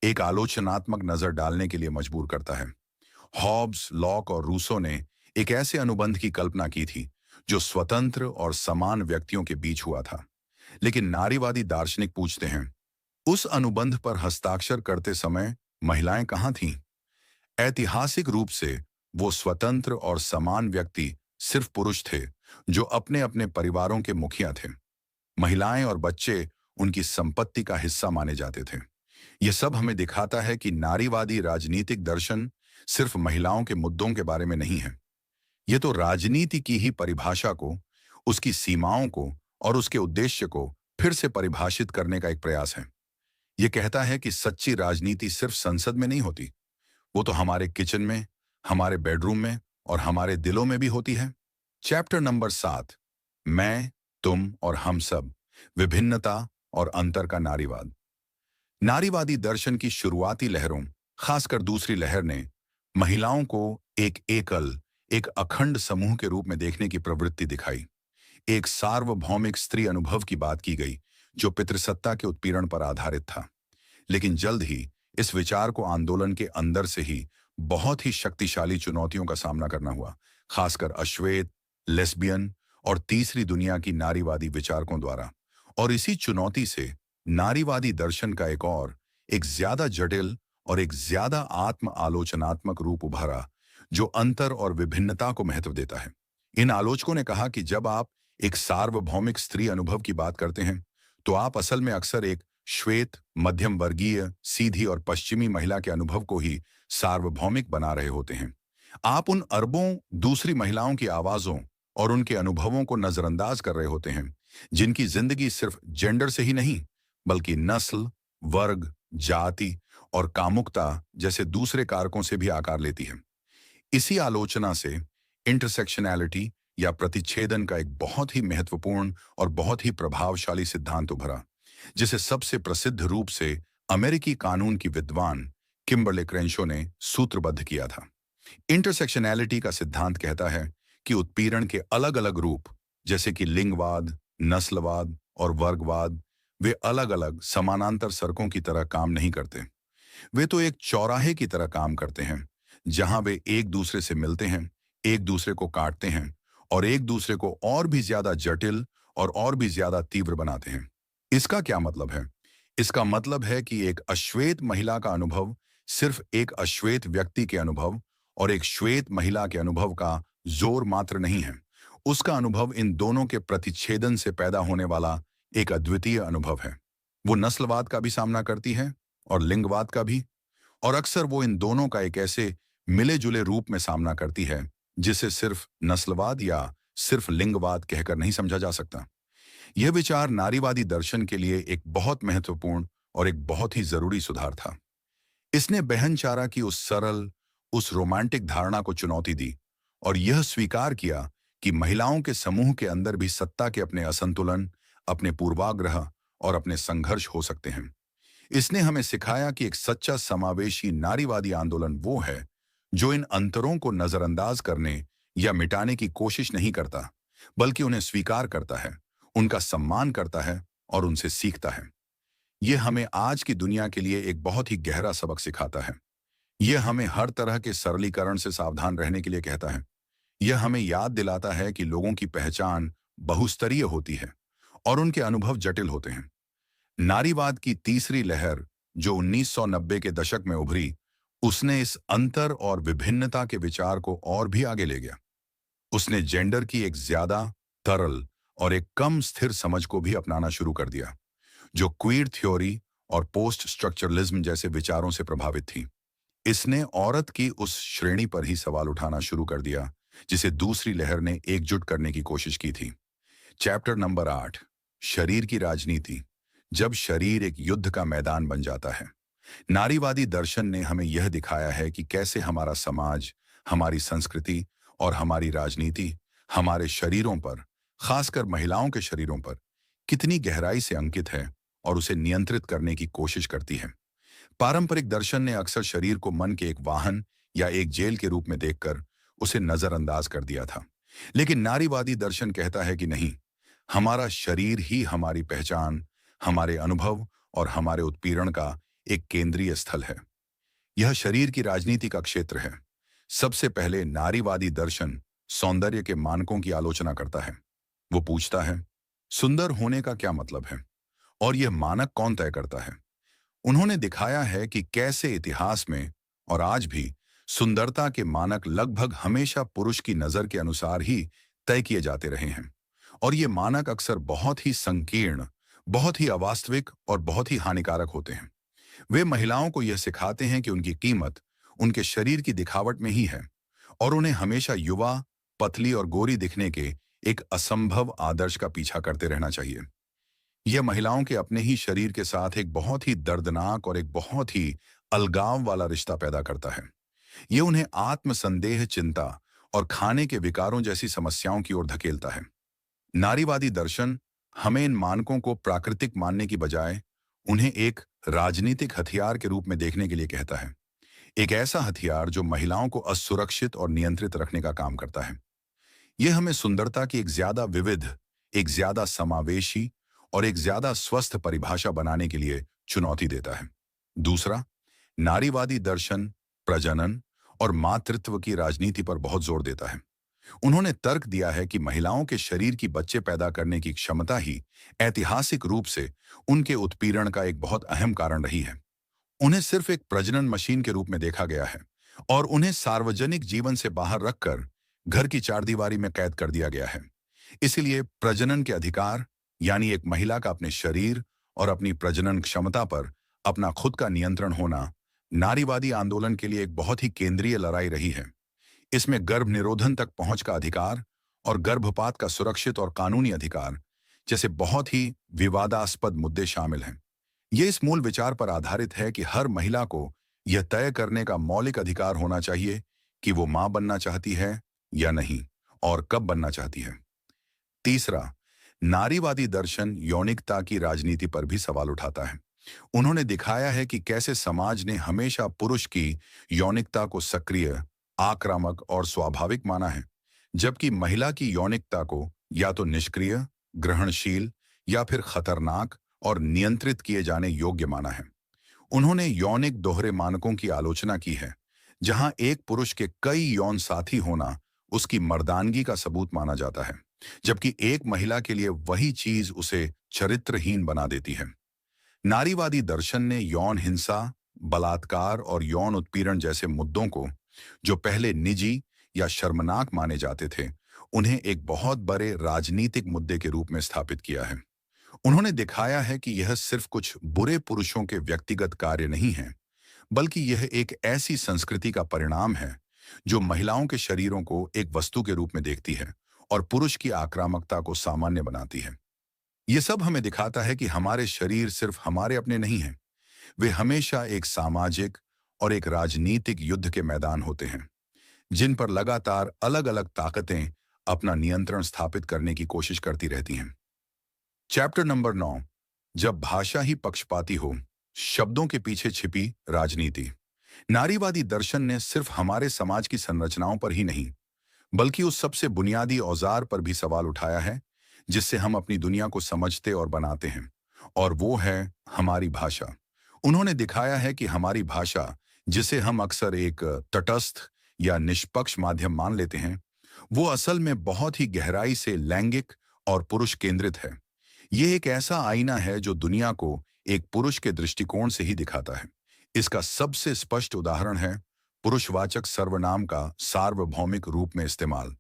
एक आलोचनात्मक नजर डालने के लिए मजबूर करता है। हॉब्स, लॉक और रूसो ने एक ऐसे अनुबंध की कल्पना की थी जो स्वतंत्र और समान व्यक्तियों के बीच हुआ था। लेकिन नारीवादी दार्शनिक पूछते हैं, उस अनुबंध पर हस्ताक्षर करते समय महिलाएं कहां थीं? ऐतिहासिक रूप से वो स्वतंत्र और समान व्यक्ति सिर्फ पुरुष थे जो अपने अपने परिवारों के मुखिया थे। महिलाएं और बच्चे उनकी संपत्ति का हिस्सा माने जाते थे। यह सब हमें दिखाता है कि नारीवादी राजनीतिक दर्शन सिर्फ महिलाओं के मुद्दों के बारे में नहीं है। यह तो राजनीति की ही परिभाषा को, उसकी सीमाओं को और उसके उद्देश्य को फिर से परिभाषित करने का एक प्रयास है। यह कहता है कि सच्ची राजनीति सिर्फ संसद में नहीं होती, वो तो हमारे किचन में, हमारे बेडरूम में और हमारे दिलों में भी होती है। चैप्टर नंबर 7, मैं, तुम और हम सब, विभिन्नता और अंतर का नारीवाद। नारीवादी दर्शन की शुरुआती लहरों, खासकर दूसरी लहर ने महिलाओं को एक अखंड समूह के रूप में देखने की प्रवृत्ति दिखाई। एक सार्वभौमिक स्त्री अनुभव की बात की गई जो पितृसत्ता के उत्पीड़न पर आधारित था। लेकिन जल्द ही इस विचार को आंदोलन के अंदर से ही बहुत ही शक्तिशाली चुनौतियों का सामना करना हुआ, खासकर अश्वेत, लेस्बियन और तीसरी दुनिया की नारीवादी विचारकों द्वारा। और इसी चुनौती से नारीवादी दर्शन का एक ज्यादा जटिल और एक ज्यादा आत्म आलोचनात्मक रूप उभरा जो अंतर और विभिन्नता को महत्व देता है। इन आलोचकों ने कहा कि जब आप एक सार्वभौमिक स्त्री अनुभव की बात करते हैं तो आप असल में अक्सर एक श्वेत, मध्यम वर्गीय, सीधी और पश्चिमी महिला के अनुभव को ही सार्वभौमिक बना रहे होते हैं। आप उन अरबों दूसरी महिलाओं की आवाजों और उनके अनुभवों को नजरअंदाज कर रहे होते हैं जिनकी जिंदगी सिर्फ जेंडर से ही नहीं बल्कि नस्ल, वर्ग, जाति और कामुकता जैसे दूसरे कारकों से भी आकार लेती है। इसी आलोचना से इंटरसेक्शनैलिटी या प्रतिच्छेदन का एक बहुत ही महत्वपूर्ण और बहुत ही प्रभावशाली सिद्धांत उभरा, जिसे सबसे प्रसिद्ध रूप से अमेरिकी कानून की विद्वान किम्बरले क्रेंशो ने सूत्रबद्ध किया था। इंटरसेक्शनैलिटी का सिद्धांत कहता है कि उत्पीड़न के अलग अलग रूप, जैसे कि लिंगवाद, नस्लवाद और वर्गवाद, वे अलग अलग समानांतर सड़कों की तरह काम नहीं करते। वे तो एक चौराहे की तरह काम करते हैं जहां वे एक दूसरे से मिलते हैं, एक दूसरे को काटते हैं और एक दूसरे को और भी ज्यादा जटिल और भी ज्यादा तीव्र बनाते हैं। इसका क्या मतलब है? इसका मतलब है कि एक अश्वेत महिला का अनुभव सिर्फ एक अश्वेत व्यक्ति के अनुभव और एक श्वेत महिला के अनुभव का जोर मात्र नहीं है। उसका अनुभव इन दोनों के प्रतिच्छेदन से पैदा होने वाला एक अद्वितीय अनुभव है। वो नस्लवाद का भी सामना करती है और लिंगवाद का भी, और अक्सर वो इन दोनों का एक ऐसे मिले जुले रूप में सामना करती है जिसे सिर्फ नस्लवाद या सिर्फ लिंगवाद कहकर नहीं समझा जा सकता। यह विचार नारीवादी दर्शन के लिए एक बहुत महत्वपूर्ण और एक बहुत ही जरूरी सुधार था। इसने बहनचारा की उस सरल, उस रोमांटिक धारणा को चुनौती दी और यह स्वीकार किया कि महिलाओं के समूह के अंदर भी सत्ता के अपने असंतुलन, अपने पूर्वाग्रह और अपने संघर्ष हो सकते हैं। इसने हमें सिखाया कि एक सच्चा समावेशी नारीवादी आंदोलन वो है जो इन अंतरों को नजरअंदाज करने या मिटाने की कोशिश नहीं करता, बल्कि उन्हें स्वीकार करता है, उनका सम्मान करता है और उनसे सीखता है। यह हमें आज की दुनिया के लिए एक बहुत ही गहरा सबक सिखाता है। यह हमें हर तरह के सरलीकरण से सावधान रहने के लिए कहता है। यह हमें याद दिलाता है कि लोगों की पहचान बहुस्तरीय होती है और उनके अनुभव जटिल होते हैं। नारीवाद की तीसरी लहर जो 1990 के दशक में उभरी, उसने इस अंतर और विभिन्नता के विचार को और भी आगे ले गया। उसने जेंडर की एक ज्यादा तरल और एक कम स्थिर समझ को भी अपनाना शुरू कर दिया, जो क्वीर थ्योरी और पोस्ट स्ट्रक्चरलिज्म जैसे विचारों से प्रभावित थी। इसने औरत की उस श्रेणी पर ही सवाल उठाना शुरू कर दिया जिसे दूसरी लहर ने एकजुट करने की कोशिश की थी। चैप्टर नंबर 8, शरीर की राजनीति। जब शरीर एक युद्ध का मैदान बन जाता है, नारीवादी दर्शन ने हमें यह दिखाया है कि कैसे हमारा समाज, हमारी संस्कृति और हमारी राजनीति हमारे शरीरों पर, खासकर महिलाओं के शरीरों पर, कितनी गहराई से अंकित है और उसे नियंत्रित करने की कोशिश करती है। पारंपरिक दर्शन ने अक्सर शरीर को मन के एक वाहन या एक जेल के रूप में देखकर उसे नजरअंदाज कर दिया था। लेकिन नारीवादी दर्शन कहता है कि नहीं, हमारा शरीर ही हमारी पहचान, हमारे अनुभव और हमारे उत्पीड़न का एक केंद्रीय स्थल है। यह शरीर की राजनीति का क्षेत्र है। सबसे पहले नारीवादी दर्शन सौंदर्य के मानकों की आलोचना करता है। वो पूछता है, सुंदर होने का क्या मतलब है और यह मानक कौन तय करता है? उन्होंने दिखाया है कि कैसे इतिहास में और आज भी सुंदरता के मानक लगभग हमेशा पुरुष की नजर के अनुसार ही तय किए जाते रहे हैं और ये मानक अक्सर बहुत ही संकीर्ण, बहुत ही अवास्तविक और बहुत ही हानिकारक होते हैं। वे महिलाओं को यह सिखाते हैं कि उनकी कीमत उनके शरीर की दिखावट में ही है और उन्हें हमेशा युवा, पतली और गोरी दिखने के एक असंभव आदर्श का पीछा करते रहना चाहिए। यह महिलाओं के अपने ही शरीर के साथ एक बहुत ही दर्दनाक और एक बहुत ही अलगाव वाला रिश्ता पैदा करता है। यह उन्हें आत्मसंदेह, चिंता और खाने के विकारों जैसी समस्याओं की ओर धकेलता है। नारीवादी दर्शन हमें इन मानकों को प्राकृतिक मानने की बजाय उन्हें एक राजनीतिक हथियार के रूप में देखने के लिए कहता है। एक ऐसा हथियार जो महिलाओं को असुरक्षित और नियंत्रित रखने का काम करता है। यह हमें सुंदरता की एक ज्यादा विविध, एक ज्यादा समावेशी और एक ज्यादा स्वस्थ परिभाषा बनाने के लिए चुनौती देता है। दूसरा, नारीवादी दर्शन प्रजनन और मातृत्व की राजनीति पर बहुत जोर देता है। उन्होंने तर्क दिया है कि महिलाओं के शरीर की बच्चे पैदा करने की क्षमता ही ऐतिहासिक रूप से उनके उत्पीड़न का एक बहुत अहम कारण रही है। उन्हें सिर्फ एक प्रजनन मशीन के रूप में देखा गया है और उन्हें सार्वजनिक जीवन से बाहर रखकर घर की चारदीवारी में कैद कर दिया गया है। इसीलिए प्रजनन के अधिकार, यानी एक महिला का अपने शरीर और अपनी प्रजनन क्षमता पर अपना खुद का नियंत्रण होना, नारीवादी आंदोलन के लिए एक बहुत ही केंद्रीय लड़ाई रही है। इसमें गर्भ निरोधन तक पहुंच का अधिकार और गर्भपात का सुरक्षित और कानूनी अधिकार जैसे बहुत ही विवादास्पद मुद्दे शामिल हैं। यह इस मूल विचार पर आधारित है कि हर महिला को यह तय करने का मौलिक अधिकार होना चाहिए कि वो मां बनना चाहती है या नहीं और कब बनना चाहती है। तीसरा, नारीवादी दर्शन यौनिकता की राजनीति पर भी सवाल उठाता है। उन्होंने दिखाया है कि कैसे समाज ने हमेशा पुरुष की यौनिकता को सक्रिय, आक्रामक और स्वाभाविक माना है, जबकि महिला की यौनिकता को या तो निष्क्रिय, ग्रहणशील या फिर खतरनाक और नियंत्रित किए जाने योग्य माना है। उन्होंने यौनिक दोहरे मानकों की आलोचना की है, जहां एक पुरुष के कई यौन साथी होना उसकी मर्दानगी का सबूत माना जाता है, जबकि एक महिला के लिए वही चीज उसे चरित्रहीन बना देती है। नारीवादी दर्शन ने यौन हिंसा, बलात्कार और यौन उत्पीड़न जैसे मुद्दों को, जो पहले निजी या शर्मनाक माने जाते थे, उन्हें एक बहुत बड़े राजनीतिक मुद्दे के रूप में स्थापित किया है। उन्होंने दिखाया है कि यह सिर्फ कुछ बुरे पुरुषों के व्यक्तिगत कार्य नहीं है, बल्कि यह एक ऐसी संस्कृति का परिणाम है जो महिलाओं के शरीरों को एक वस्तु के रूप में देखती है और पुरुष की आक्रामकता को सामान्य बनाती है। ये सब हमें दिखाता है कि हमारे शरीर सिर्फ हमारे अपने नहीं हैं, वे हमेशा एक सामाजिक और एक राजनीतिक युद्ध के मैदान होते हैं, जिन पर लगातार अलग अलग ताकतें अपना नियंत्रण स्थापित करने की कोशिश करती रहती हैं। Chapter number 9। जब भाषा ही पक्षपाती हो, शब्दों के पीछे छिपी राजनीति। नारीवादी दर्शन ने सिर्फ हमारे समाज की संरचनाओं पर ही नहीं, बल्कि उस सबसे बुनियादी औजार पर भी सवाल उठाया है जिससे हम अपनी दुनिया को समझते और बनाते हैं, और वो है हमारी भाषा। उन्होंने दिखाया है कि हमारी भाषा, जिसे हम अक्सर एक तटस्थ या निष्पक्ष माध्यम मान लेते हैं, वो असल में बहुत ही गहराई से लैंगिक और पुरुष केंद्रित है। ये एक ऐसा आईना है जो दुनिया को एक पुरुष के दृष्टिकोण से ही दिखाता है। इसका सबसे स्पष्ट उदाहरण है पुरुषवाचक सर्वनाम का सार्वभौमिक रूप में इस्तेमाल।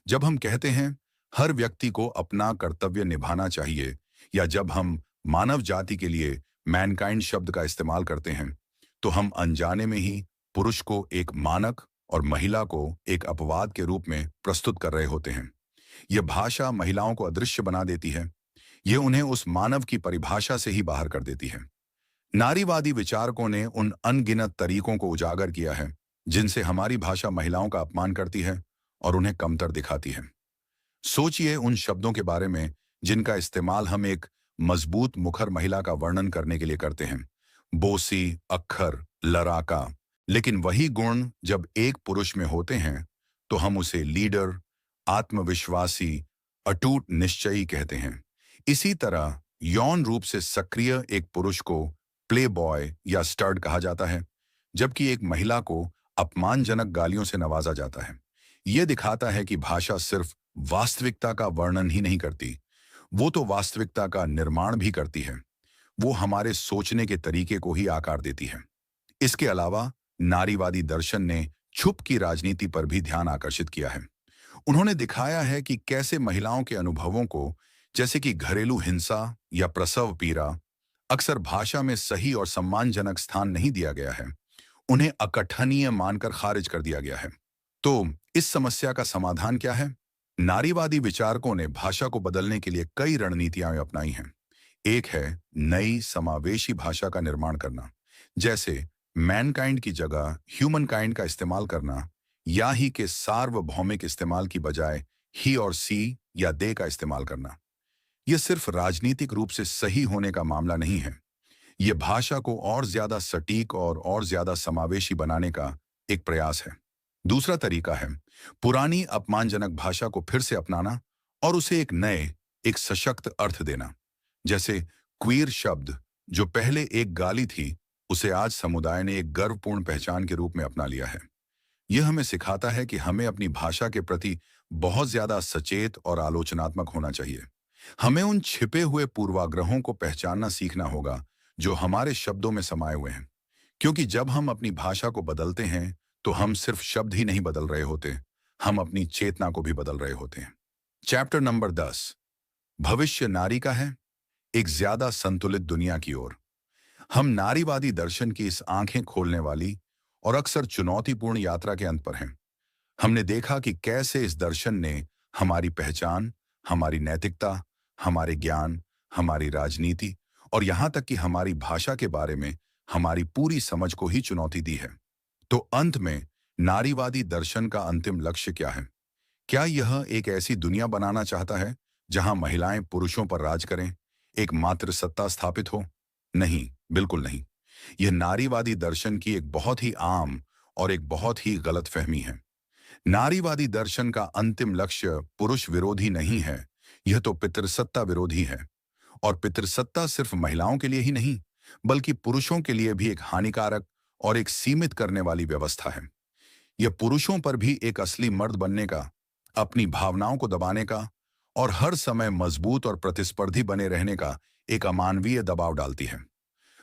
जब हम कहते हैं हर व्यक्ति को अपना कर्तव्य निभाना चाहिए, या जब हम मानव जाति के लिए मैनकाइंड शब्द का इस्तेमाल करते हैं, तो हम अनजाने में ही पुरुष को एक मानक और महिला को एक अपवाद के रूप में प्रस्तुत कर रहे होते हैं। यह भाषा महिलाओं को अदृश्य बना देती है। ये उन्हें उस मानव की परिभाषा से ही बाहर कर देती है। नारीवादी विचारकों ने उन अनगिनत तरीकों को उजागर किया है जिनसे हमारी भाषा महिलाओं का अपमान करती है और उन्हें कमतर दिखाती है। सोचिए उन शब्दों के बारे में जिनका इस्तेमाल हम एक मजबूत मुखर महिला का वर्णन करने के लिए करते हैं। बोसी, अक्खर, लड़ाका। लेकिन वही गुण जब एक पुरुष में होते हैं तो हम उसे लीडर, आत्मविश्वासी, अटूट निश्चयी कहते हैं। इसी तरह यौन रूप से सक्रिय एक पुरुष को प्ले बॉय या स्टड कहा जाता है, जबकि एक महिला को अपमानजनक गालियों से नवाजा जाता है। यह दिखाता है कि भाषा सिर्फ वास्तविकता का वर्णन ही नहीं करती, वो तो वास्तविकता का निर्माण भी करती है। वो हमारे सोचने के तरीके को ही आकार देती है। इसके अलावा नारीवादी दर्शन ने छुप की राजनीति पर भी ध्यान आकर्षित किया है। उन्होंने दिखाया है कि कैसे महिलाओं के अनुभवों को, जैसे कि घरेलू हिंसा या प्रसव पीड़ा, अक्सर भाषा में सही और सम्मानजनक स्थान नहीं दिया गया है। उन्हें अकथनीय मानकर खारिज कर दिया गया है। तो इस समस्या का समाधान क्या है? नारीवादी विचारकों ने भाषा को बदलने के लिए कई रणनीतियां अपनाई हैं। एक है नई समावेशी भाषा का निर्माण करना, जैसे मैनकाइंड की जगह ह्यूमन काइंड का इस्तेमाल करना, या ही के सार्वभौमिक इस्तेमाल की बजाय ही और सी या दे का इस्तेमाल करना। यह सिर्फ राजनीतिक रूप से सही होने का मामला नहीं है, यह भाषा को और ज्यादा सटीक और ज्यादा समावेशी बनाने का एक प्रयास है। दूसरा तरीका है पुरानी अपमानजनक भाषा को फिर से अपनाना और उसे एक नए, एक सशक्त अर्थ देना। जैसे क्वीर शब्द, जो पहले एक गाली थी, उसे आज समुदाय ने एक गर्वपूर्ण पहचान के रूप में अपना लिया है। यह हमें सिखाता है कि हमें अपनी भाषा के प्रति बहुत ज्यादा सचेत और आलोचनात्मक होना चाहिए। हमें उन छिपे हुए पूर्वाग्रहों को पहचानना सीखना होगा जो हमारे शब्दों में समाये हुए हैं, क्योंकि जब हम अपनी भाषा को बदलते हैं तो हम सिर्फ शब्द ही नहीं बदल रहे होते, हम अपनी चेतना को भी बदल रहे होते हैं। Chapter number 10। भविष्य नारी का है, एक ज्यादा संतुलित दुनिया की ओर। हम नारीवादी दर्शन की इस आंखें खोलने वाली और अक्सर चुनौतीपूर्ण यात्रा के अंत पर हैं। हमने देखा कि कैसे इस दर्शन ने हमारी पहचान, हमारी नैतिकता, हमारे ज्ञान, हमारी राजनीति और यहां तक कि हमारी भाषा के बारे में हमारी पूरी समझ को ही चुनौती दी है। तो अंत में नारीवादी दर्शन का अंतिम लक्ष्य क्या है? क्या यह एक ऐसी दुनिया बनाना चाहता है जहां महिलाएं पुरुषों पर राज करें, एक मात्र सत्ता स्थापित हो? नहीं, बिल्कुल नहीं। यह नारीवादी दर्शन की एक बहुत ही आम और एक बहुत ही गलत फहमी है। नारीवादी दर्शन का अंतिम लक्ष्य पुरुष विरोधी नहीं है, यह तो पितृसत्ता विरोधी है। और पितृसत्ता सिर्फ महिलाओं के लिए ही नहीं, बल्कि पुरुषों के लिए भी एक हानिकारक और एक सीमित करने वाली व्यवस्था है। यह पुरुषों पर भी एक असली मर्द बनने का, अपनी भावनाओं को दबाने का और हर समय मजबूत और प्रतिस्पर्धी बने रहने का एक अमानवीय दबाव डालती है।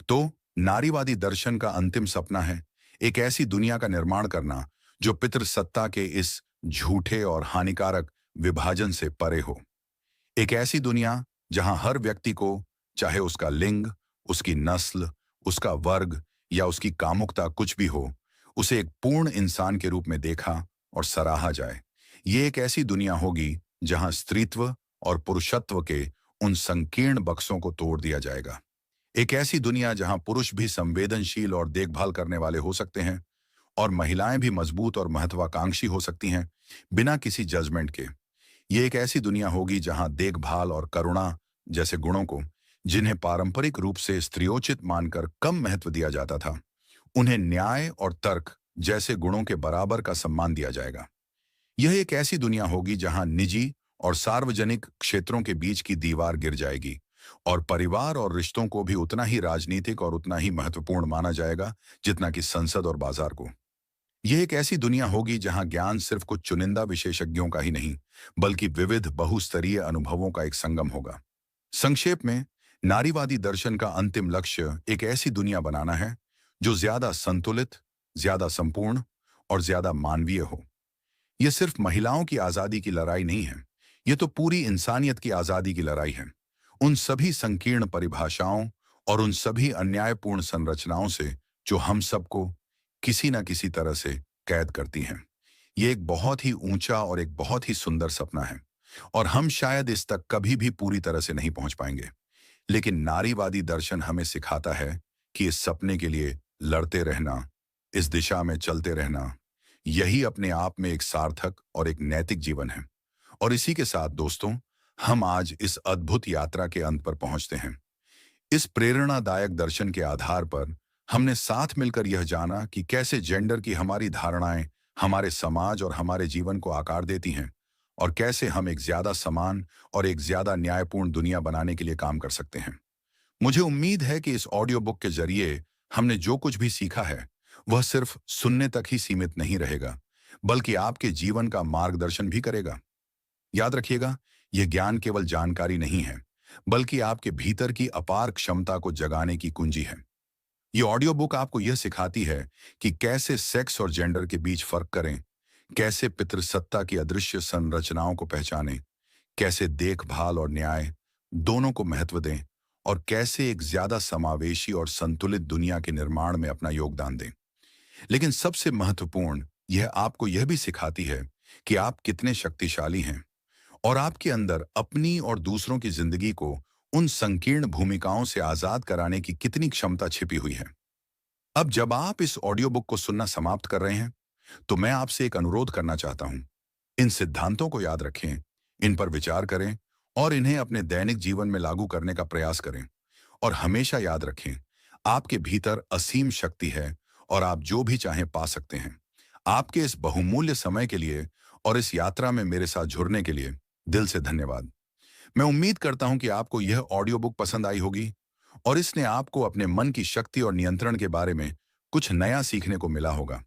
तो नारीवादी दर्शन का अंतिम सपना है एक ऐसी दुनिया का निर्माण करना जो पितृसत्ता के इस झूठे और हानिकारक विभाजन से परे हो। एक ऐसी दुनिया जहां हर व्यक्ति को, चाहे उसका लिंग, उसकी नस्ल, उसका वर्ग या उसकी कामुकता कुछ भी हो, उसे एक पूर्ण इंसान के रूप में देखा और सराहा जाए। ये एक ऐसी दुनिया होगी जहां स्त्रीत्व और पुरुषत्व के उन संकीर्ण बक्सों को तोड़ दिया जाएगा। एक ऐसी दुनिया जहां पुरुष भी संवेदनशील और देखभाल करने वाले हो सकते हैं और महिलाएं भी मजबूत और महत्वाकांक्षी हो सकती हैं, बिना किसी जजमेंट के। ये एक ऐसी दुनिया होगी जहां देखभाल और करुणा जैसे गुणों को, जिन्हें पारंपरिक रूप से स्त्रियोचित मानकर कम महत्व दिया जाता था, उन्हें न्याय और तर्क जैसे गुणों के बराबर का सम्मान दिया जाएगा। यह एक ऐसी दुनिया होगी जहां निजी और सार्वजनिक क्षेत्रों के बीच की दीवार गिर जाएगी और परिवार और रिश्तों को भी उतना ही राजनीतिक और उतना ही महत्वपूर्ण माना जाएगा जितना कि संसद और बाजार को। यह एक ऐसी दुनिया होगी जहां ज्ञान सिर्फ कुछ चुनिंदा विशेषज्ञों का ही नहीं, बल्कि विविध बहुस्तरीय अनुभवों का एक संगम होगा। संक्षेप में, नारीवादी दर्शन का अंतिम लक्ष्य एक ऐसी दुनिया बनाना है जो ज्यादा संतुलित, ज्यादा संपूर्ण और ज्यादा मानवीय हो। यह सिर्फ महिलाओं की आजादी की लड़ाई नहीं है, यह तो पूरी इंसानियत की आजादी की लड़ाई है। उन सभी संकीर्ण परिभाषाओं और उन सभी अन्यायपूर्ण संरचनाओं से जो हम सबको किसी न किसी तरह से कैद करती हैं। ये एक बहुत ही ऊंचा और एक बहुत ही सुंदर सपना है और हम शायद इस तक कभी भी पूरी तरह से नहीं पहुंच पाएंगे। लेकिन नारीवादी दर्शन हमें सिखाता है कि इस सपने के लिए लड़ते रहना, इस दिशा में चलते रहना, यही अपने आप में एक सार्थक और एक नैतिक जीवन है। और इसी के साथ दोस्तों, हम आज इस अद्भुत यात्रा के अंत पर पहुंचते हैं। इस प्रेरणादायक दर्शन के आधार पर हमने साथ मिलकर यह जाना कि कैसे जेंडर की हमारी धारणाएं हमारे समाज और हमारे जीवन को आकार देती हैं और कैसे हम एक ज्यादा समान और एक ज्यादा न्यायपूर्ण दुनिया बनाने के लिए काम कर सकते हैं। मुझे उम्मीद है कि इस ऑडियो बुक के जरिए हमने जो कुछ भी सीखा है वह सिर्फ सुनने तक ही सीमित नहीं रहेगा, बल्कि आपके जीवन का मार्गदर्शन भी करेगा। याद रखिएगा, यह ज्ञान केवल जानकारी नहीं है, बल्कि आपके भीतर की अपार क्षमता को जगाने की कुंजी है। ये ऑडियो बुक आपको यह सिखाती है कि कैसे सेक्स और जेंडर के बीच फर्क करें, कैसे पितृसत्ता की अदृश्य संरचनाओं को पहचानें, कैसे देखभाल और न्याय दोनों को महत्व दें और कैसे एक ज्यादा समावेशी और संतुलित दुनिया के निर्माण में अपना योगदान दें। लेकिन सबसे महत्वपूर्ण, यह आपको यह भी सिखाती है कि आप कितने शक्तिशाली हैं और आपके अंदर अपनी और दूसरों की जिंदगी को उन संकीर्ण भूमिकाओं से आजाद कराने की कितनी क्षमता छिपी हुई है। अब जब आप इस ऑडियो बुक को सुनना समाप्त कर रहे हैं, तो मैं आपसे एक अनुरोध करना चाहता हूं। इन सिद्धांतों को याद रखें, इन पर विचार करें और इन्हें अपने दैनिक जीवन में लागू करने का प्रयास करें। और हमेशा याद रखें, आपके भीतर असीम शक्ति है और आप जो भी चाहें पा सकते हैं। आपके इस बहुमूल्य समय के लिए और इस यात्रा में मेरे साथ जुड़ने के लिए दिल से धन्यवाद। मैं उम्मीद करता हूं कि आपको यह ऑडियो बुक पसंद आई होगी और इसने आपको अपने मन की शक्ति और नियंत्रण के बारे में कुछ नया सीखने को मिला होगा।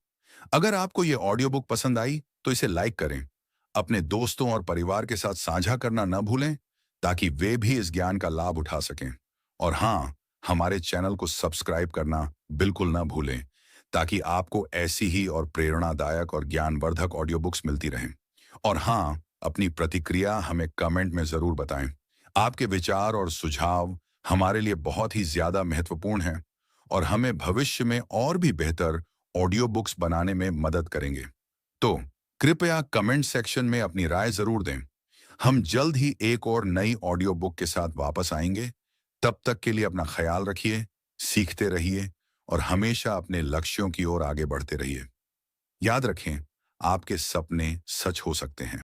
अगर आपको यह ऑडियो बुक पसंद आई तो इसे लाइक करें, अपने दोस्तों और परिवार के साथ साझा करना न भूलें ताकि वे भी इस ज्ञान का लाभ उठा सकें। और हाँ, हमारे चैनल को सब्सक्राइब करना बिल्कुल न भूलें ताकि आपको ऐसी ही और प्रेरणादायक और ज्ञानवर्धक ऑडियो बुक्स मिलती रहें। और हाँ, अपनी प्रतिक्रिया हमें कमेंट में जरूर बताएं। आपके विचार और सुझाव हमारे लिए बहुत ही ज्यादा महत्वपूर्ण हैं और हमें भविष्य में और भी बेहतर ऑडियो बुक्स बनाने में मदद करेंगे। तो कृपया कमेंट सेक्शन में अपनी राय जरूर दें। हम जल्द ही एक और नई ऑडियो बुक के साथ वापस आएंगे। तब तक के लिए अपना ख्याल रखिए, सीखते रहिए और हमेशा अपने लक्ष्यों की ओर आगे बढ़ते रहिए। याद रखें, आपके सपने सच हो सकते हैं।